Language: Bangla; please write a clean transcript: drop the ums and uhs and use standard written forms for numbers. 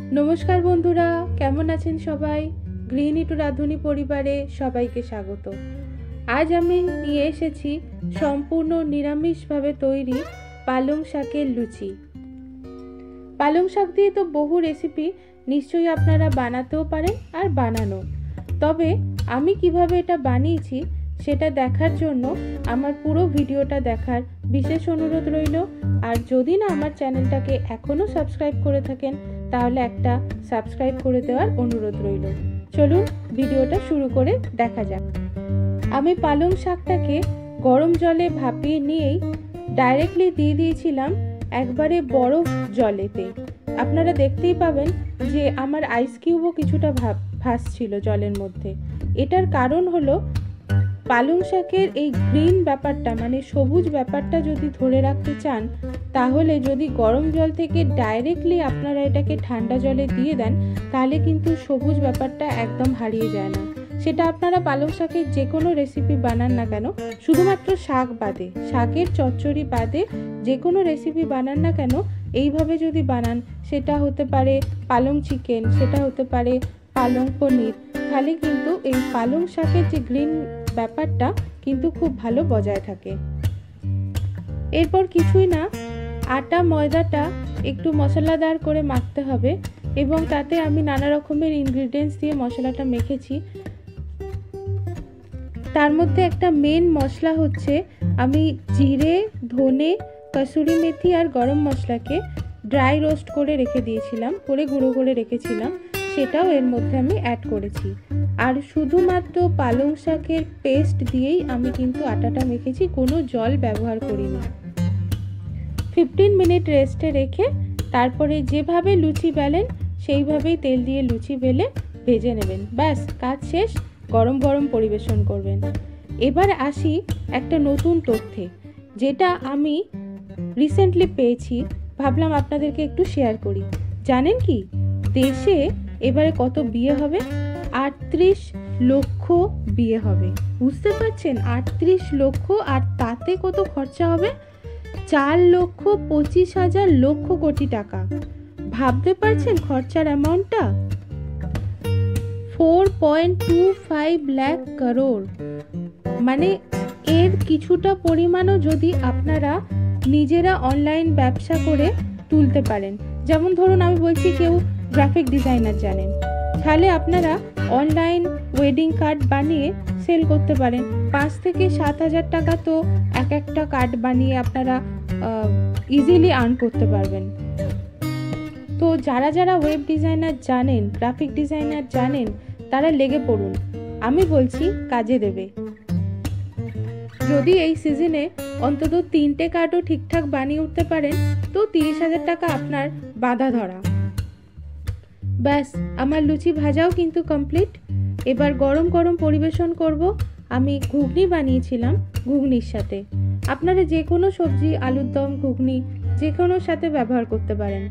नमस्कार बंधुरा केमन आছেন सबाई गृहिणी टू राधुनी परिवारे सबाइके स्वागत। आज आमी निये एसेछि सम्पूर्ण निरामिष भावे तैरी पालंग शाकेर लुचि। पालंग शाक दिये तो बहु रेसिपि निश्चयई आपनारा बानातेও पारेन और बानानो, तबे आमी किभाबे एटा बानिয়েছি सेटा देखार जोन्नो आमार पुरो भिडियोटा देखार विशेष अनुरोध रइल। और यदि ना आमार चैनलटाके एखोनो सबस्क्राइब करे थाकेन ताहले एकटा सबस्क्राइब करे देওয়ার अनुरोध रइल। चलुन भिडियोटा शुरू करे देखा जाक। आमी पालंग शाकटाके गरम जले भापिয়ে নিয়েই डायरेक्टली दिए दिएছিলাম একবারে বরফ জলেতে। আপনারা দেখতেই পাবেন যে আমার আইস কিউবও কিছুটা ভাসছিল জলের মধ্যে। এটার কারণ হলো পালং শাকের এই গ্রিন ব্যাপারটা মানে সবুজ ব্যাপারটা যদি ধরে রাখতে চান তাহলে যদি গরম জল থেকে ডাইরেক্টলি আপনারা এটাকে ঠান্ডা জলে দিয়ে দেন তাহলে কিন্তু সবুজ ব্যাপারটা একদম হারিয়ে যায় না। সেটা আপনারা পালং শাকের যে কোনো রেসিপি বানান না কেন, শুধুমাত্র শাক বাদে, শাকের চচ্চড়ি বাদে যে কোনো রেসিপি বানান না কেন এইভাবে যদি বানান, সেটা হতে পারে পালং চিকেন, সেটা হতে পারে পালং পনির, তাহলে কিন্তু এই পালং শাকের যে গ্রিন ব্যাপারটা কিন্তু খুব ভালো বজায় থাকে। এরপর কিছুই না, আটা ময়দাটা একটু মশলাদার করে মাখতে হবে এবং তাতে আমি নানা রকমের ইনগ্রিডিয়েন্টস দিয়ে মশলাটা মেখেছি। তার মধ্যে একটা মেন মশলা হচ্ছে আমি জিরে, ধনে, কসুরি মেথি আর গরম মশলাকে ড্রাই রোস্ট করে রেখে দিয়েছিলাম, করে গুঁড়ো করে রেখেছিলাম, সেটাও এর মধ্যে আমি অ্যাড করেছি। আর শুধুমাত্র পালং শাকের পেস্ট দিয়েই আমি কিন্তু আটাটা মেখেছি, কোনো জল ব্যবহার করিনি। 15 মিনিট রেস্টে রেখে তারপরে যেভাবে লুচি বেলেন সেইভাবেই তেল দিয়ে লুচি বেলে ভেজে নেবেন। ব্যাস, কাজ শেষ, গরম গরম পরিবেশন করবেন। এবার আসি একটা নতুন তথ্যে, যেটা আমি রিসেন্টলি পেয়েছি, ভাবলাম আপনাদেরকে একটু শেয়ার করি। জানেন কি দেশে এবারে কত বিয়ে হবে? 38 লক্ষ বিয়ে হবে। বুঝতে পারছেন? 38 লক্ষ, আর তাতে কত খরচা হবে? 4,25,000 লক্ষ কোটি টাকা। ভাবতে পারছেন খরচার অ্যামাউন্টটা? 4.25 লাখ করোড়। মানে এর কিছুটা পরিমাণও যদি আপনারা নিজেরা অনলাইন ব্যবসা করে তুলতে পারেন, যেমন ধরুন আমি বলছি কেউ গ্রাফিক ডিজাইনার জানেন, তাহলে আপনারা অনলাইন ওয়েডিং কার্ড বানিয়ে সেল করতে পারেন। 5 থেকে 7,000 টাকা তো এক একটা কার্ড বানিয়ে আপনারা ইজিলি আর্ন করতে পারবেন। তো যারা যারা ওয়েব ডিজাইনার জানেন, গ্রাফিক ডিজাইনার জানেন, তারা লেগে পড়ুন, আমি বলছি কাজে দেবে। যদি এই সিজনে অন্তত 3টে কার্ডও ঠিকঠাক বানিয়ে উঠতে পারেন তো 30,000 টাকা আপনার বাঁধা ধরা। ব্যাস, আমার লুচি ভাজাও কিন্তু কমপ্লিট। এবার গরম গরম পরিবেশন করব। আমি ঘুগনি বানিয়েছিলাম, ঘুগনির সাথে আপনারা যে কোনো সবজি, আলুর দম, ঘুগনি যে কোনোর সাথে ব্যবহার করতে পারেন।